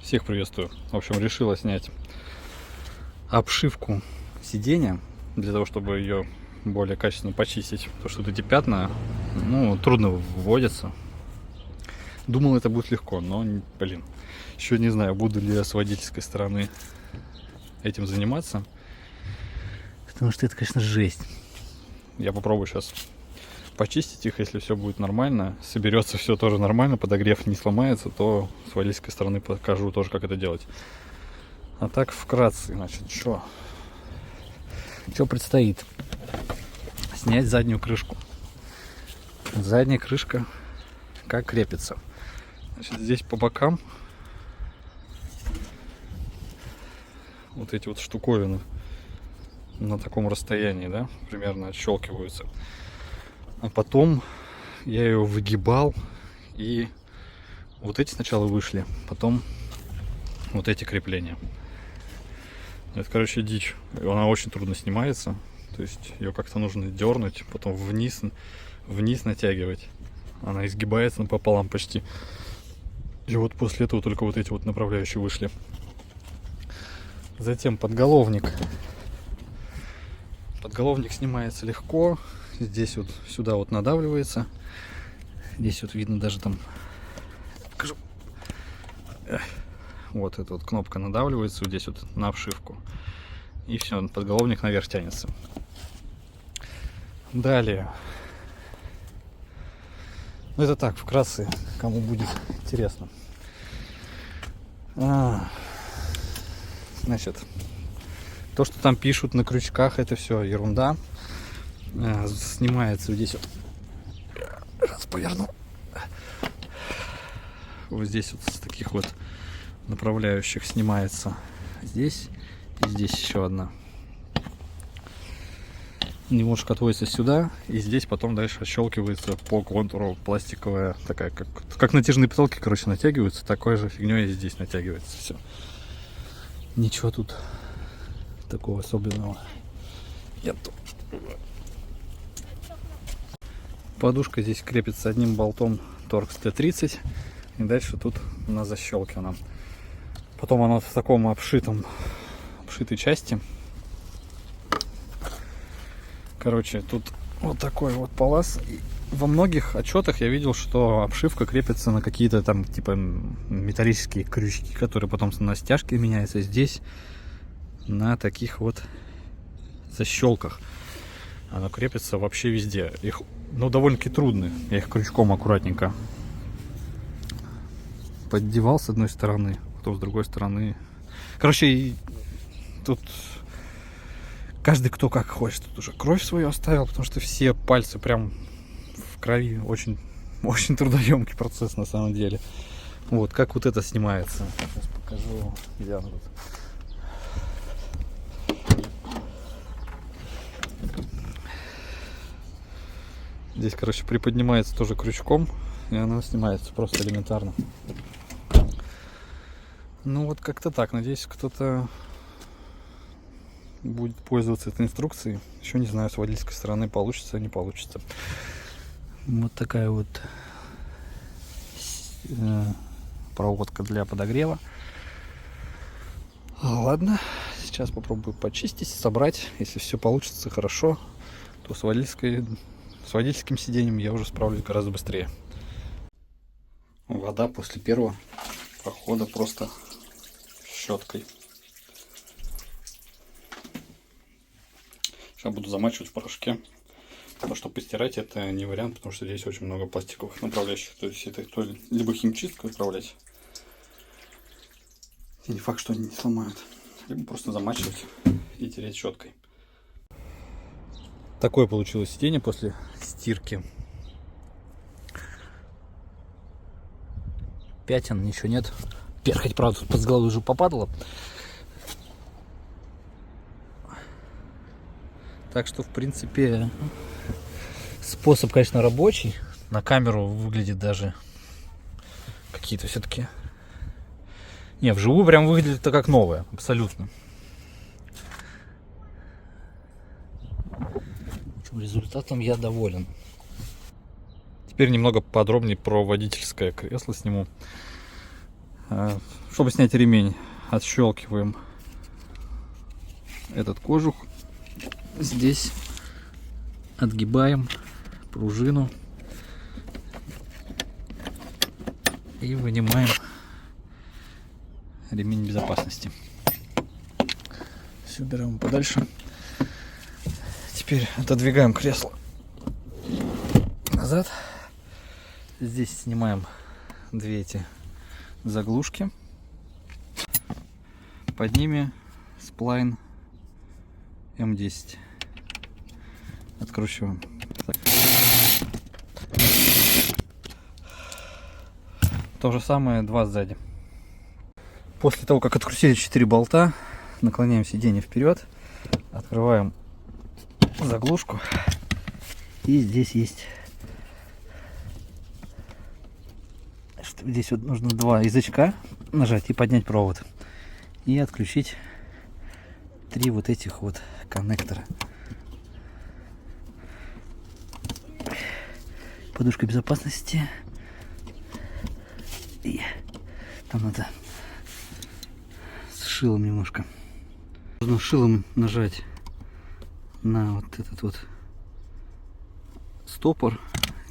Всех приветствую. В общем, решила снять обшивку сиденья для того, чтобы ее более качественно почистить. Потому что вот эти пятна, трудно вводятся. Думал, это будет легко, но, блин, еще не знаю, буду ли я с водительской стороны этим заниматься. Потому что это, конечно, жесть. Я попробую сейчас почистить их, если все будет нормально, соберется все тоже нормально, подогрев не сломается, то с водительской стороны покажу тоже, как это делать. А так вкратце, значит, что предстоит? Снять заднюю крышку. Задняя крышка как крепится. Значит, здесь по бокам вот эти вот штуковины на таком расстоянии, да, примерно отщелкиваются. А потом я ее выгибал, и вот эти сначала вышли, потом вот эти крепления. Это, короче, дичь. Она очень трудно снимается. То есть ее как-то нужно дернуть, потом вниз натягивать. Она изгибается напополам почти. И вот после этого только вот эти вот направляющие вышли. Затем подголовник. Подголовник снимается легко. Здесь вот сюда вот надавливается. Здесь вот видно даже там. Покажу. Вот эта вот кнопка надавливается. Вот здесь вот на обшивку. И все, подголовник наверх тянется. Далее. Это так, вкратце, кому будет интересно. Значит, то, что там пишут на крючках, это все ерунда. Снимается вот здесь вот. Раз поверну. Вот здесь вот с таких вот направляющих снимается. Здесь и здесь еще одна. Немножко отводится сюда, и здесь потом дальше отщелкивается по контуру пластиковая, такая, как натяжные потолки, короче, натягиваются, такой же фигней и здесь натягивается все. Ничего тут такого особенного нету. Подушка здесь крепится одним болтом Torx T30, и дальше тут она защелкивана. Потом она в таком обшитой части. Короче, тут вот такой вот палас. И во многих отчетах я видел, что обшивка крепится на какие-то там типа металлические крючки, которые потом на стяжке меняются. Здесь на таких вот защелках. Она крепится вообще везде. Их, довольно-таки трудно. Я их крючком аккуратненько поддевал с одной стороны, потом с другой стороны. Короче, тут каждый кто как хочет. Тут уже кровь свою оставил, потому что все пальцы прям в крови. Очень, очень трудоемкий процесс на самом деле. Вот, как вот это снимается. Сейчас покажу. Где оно тут? Здесь, короче, приподнимается тоже крючком, и она снимается просто элементарно. Ну вот как-то так. Надеюсь, кто-то будет пользоваться этой инструкцией. Еще не знаю, с водительской стороны получится, не получится. Вот такая вот проводка для подогрева. Ладно, сейчас попробую почистить, собрать. Если все получится хорошо, то с водительским сиденьем я уже справлюсь гораздо быстрее. Вода после первого прохода просто щеткой. Сейчас буду замачивать в порошке. Потому что постирать это не вариант, потому что здесь очень много пластиковых направляющих. То есть это либо химчисткой отправлять. И не факт, что они не сломают. Либо просто замачивать и тереть щеткой. Такое получилось сиденье после стирки. Пятен ничего нет. Перхоть, правда, под голову уже попадала. Так что, в принципе, способ, конечно, рабочий. На камеру выглядит даже какие-то все-таки... Не, вживую прям выглядит это как новое. Абсолютно. Результатом я доволен. Теперь немного подробнее про водительское кресло сниму. Чтобы снять ремень, отщелкиваем этот кожух. Здесь отгибаем пружину и вынимаем ремень безопасности. Все, берем подальше. Теперь отодвигаем кресло назад. Здесь снимаем две эти заглушки. Под ними сплайн М10. Откручиваем. То же самое, два сзади. После того, как открутили 4 болта, наклоняем сиденье вперед, открываем заглушку, и здесь есть, здесь вот нужно два язычка нажать и поднять провод, и отключить 3 вот этих вот коннектора. Подушка безопасности, и там надо с шилом немножко. Нужно шилом нажать на вот этот вот стопор,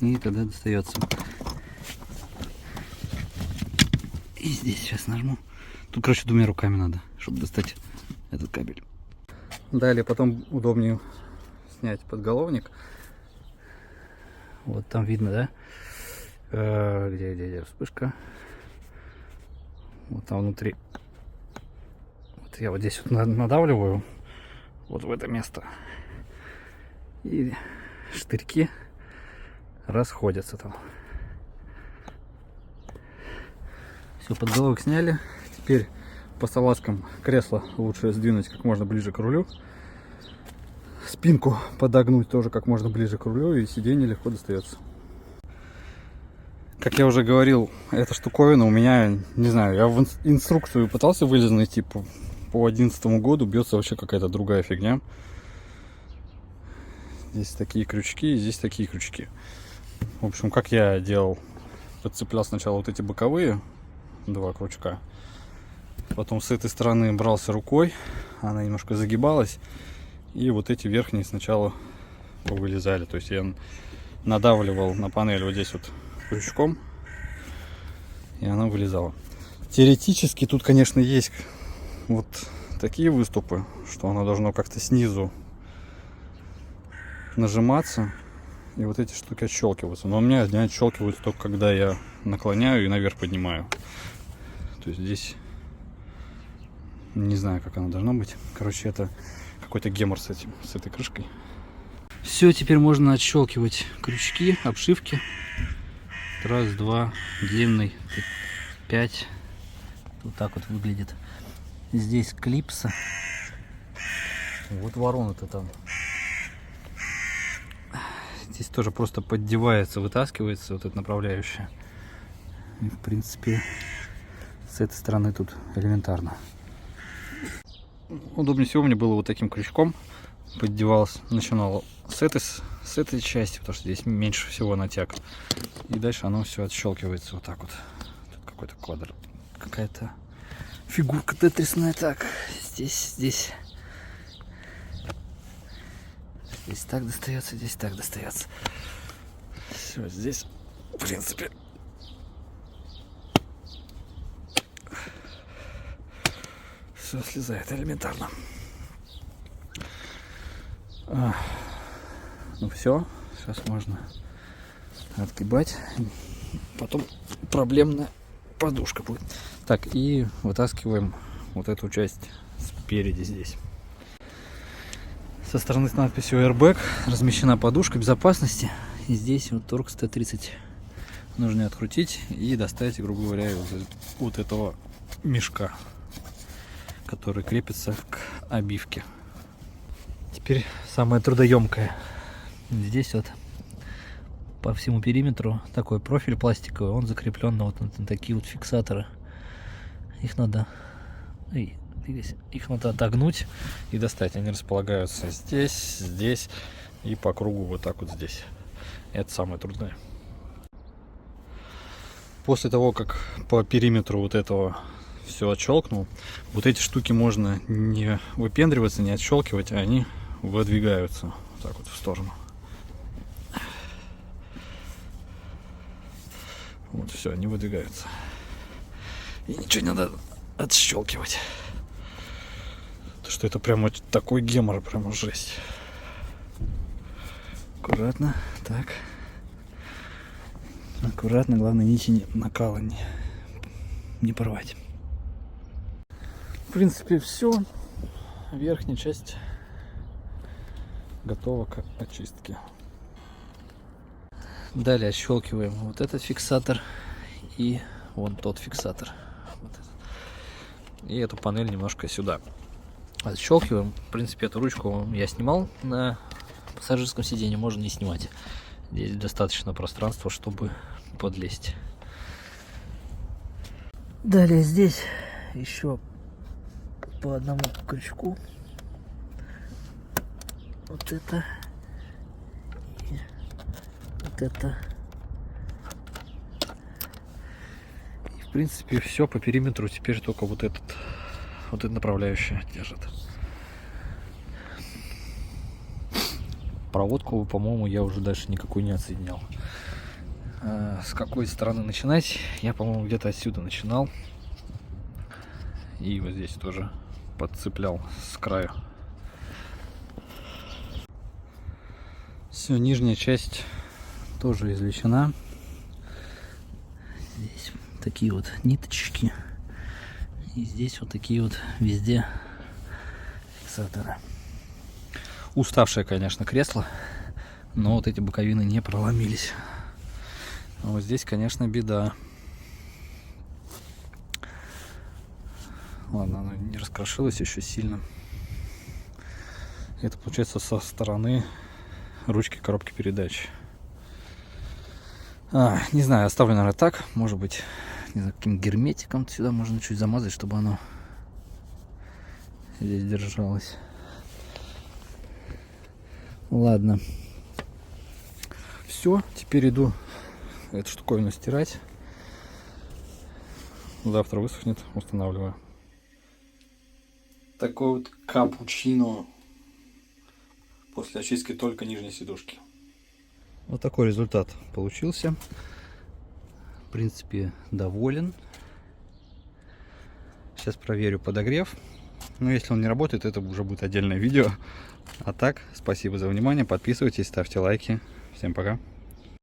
и тогда достается. И здесь сейчас нажму. Тут, короче, двумя руками надо, чтобы достать этот кабель. Далее потом удобнее снять подголовник. Вот там видно, да? Где вспышка? Вот там внутри. Вот я вот здесь вот надавливаю, вот в это место, и штырьки расходятся там. Все, подголовник сняли. Теперь по салазкам кресло лучше сдвинуть как можно ближе к рулю. Спинку подогнуть тоже как можно ближе к рулю, и сиденье легко достается. Как я уже говорил, эта штуковина у меня, не знаю, я в инструкцию пытался вылез найти, по 2011 году бьется вообще какая-то другая фигня. Здесь такие крючки, и здесь такие крючки. В общем, как я делал, подцеплял сначала вот эти боковые 2 крючка, потом с этой стороны брался рукой, она немножко загибалась, и вот эти верхние сначала вылезали. То есть я надавливал на панель вот здесь вот крючком, и она вылезала. Теоретически тут, конечно, есть вот такие выступы, что оно должно как-то снизу нажиматься, и вот эти штуки отщелкиваются. Но у меня они отщелкиваются только когда я наклоняю и наверх поднимаю. То есть здесь не знаю, как оно должно быть. Короче, это какой-то гемор с этим, с этой крышкой. Все, теперь можно отщелкивать крючки, обшивки. Раз, два, длинный, 5. Вот так вот выглядит. Здесь клипса. Вот ворона-то там. Здесь тоже просто поддевается, вытаскивается вот эта направляющая. И, в принципе, с этой стороны тут элементарно. Удобнее всего мне было вот таким крючком. Поддевалось, начинало с этой части, потому что здесь меньше всего натяг. И дальше оно все отщелкивается вот так вот. Тут какой-то квадрат, какая-то фигурка тетрисная. Так, здесь так достается, здесь так достается. Все, здесь, в принципе, все слезает элементарно. Ну все, сейчас можно отгибать. Потом проблемная подушка будет. Так, и вытаскиваем вот эту часть спереди здесь. Со стороны с надписью Airbag размещена подушка безопасности. И здесь вот Torx T30. Нужно открутить и достать, грубо говоря, вот этого мешка, который крепится к обивке. Теперь самое трудоемкое. Здесь вот по всему периметру такой профиль пластиковый, он закреплен на вот на такие вот фиксаторы. Их надо отогнуть и достать. Они располагаются здесь и по кругу вот так вот здесь. Это самое трудное. после того, как по периметру вот этого все отщелкнул, вот эти штуки можно не выпендриваться, не отщелкивать, а они выдвигаются вот так вот в сторону. Вот все, они выдвигаются. И ничего не надо отщелкивать. То что это прям вот такой гемор, прям жесть. Аккуратно, так. Аккуратно, главное нити накала не порвать. В принципе, все. Верхняя часть готова к очистке. Далее отщелкиваем вот этот фиксатор и вон тот фиксатор. Вот этот. И эту панель немножко сюда. Отщелкиваем. В принципе, эту ручку я снимал на пассажирском сиденье, можно не снимать. Здесь достаточно пространства, чтобы подлезть. Далее здесь еще по одному крючку. Вот это. И вот это. И в принципе все по периметру. Теперь только вот эта направляющая держит. Проводку, по-моему, я уже дальше никакой не отсоединял. С какой стороны начинать? Я, по-моему, где-то отсюда начинал. И вот здесь тоже подцеплял с краю. Все, нижняя часть тоже извлечена. Здесь такие вот ниточки. И здесь вот такие вот везде фиксаторы. Уставшее, конечно, кресло, но вот эти боковины не проломились. А вот здесь, конечно, беда. Ладно, оно не раскрошилось еще сильно. Это получается со стороны ручки коробки передач. Не знаю, оставлю, наверное, так. Может быть, не знаю, каким герметиком сюда можно чуть замазать, чтобы оно здесь держалось. Ладно. Все, теперь иду эту штуковину стирать. Завтра высохнет, устанавливаю. Такой вот капучино после очистки только нижней сидушки. Вот такой результат получился. В принципе, доволен. Сейчас проверю подогрев. Но если он не работает, это уже будет отдельное видео. А так, спасибо за внимание. Подписывайтесь, ставьте лайки. Всем пока.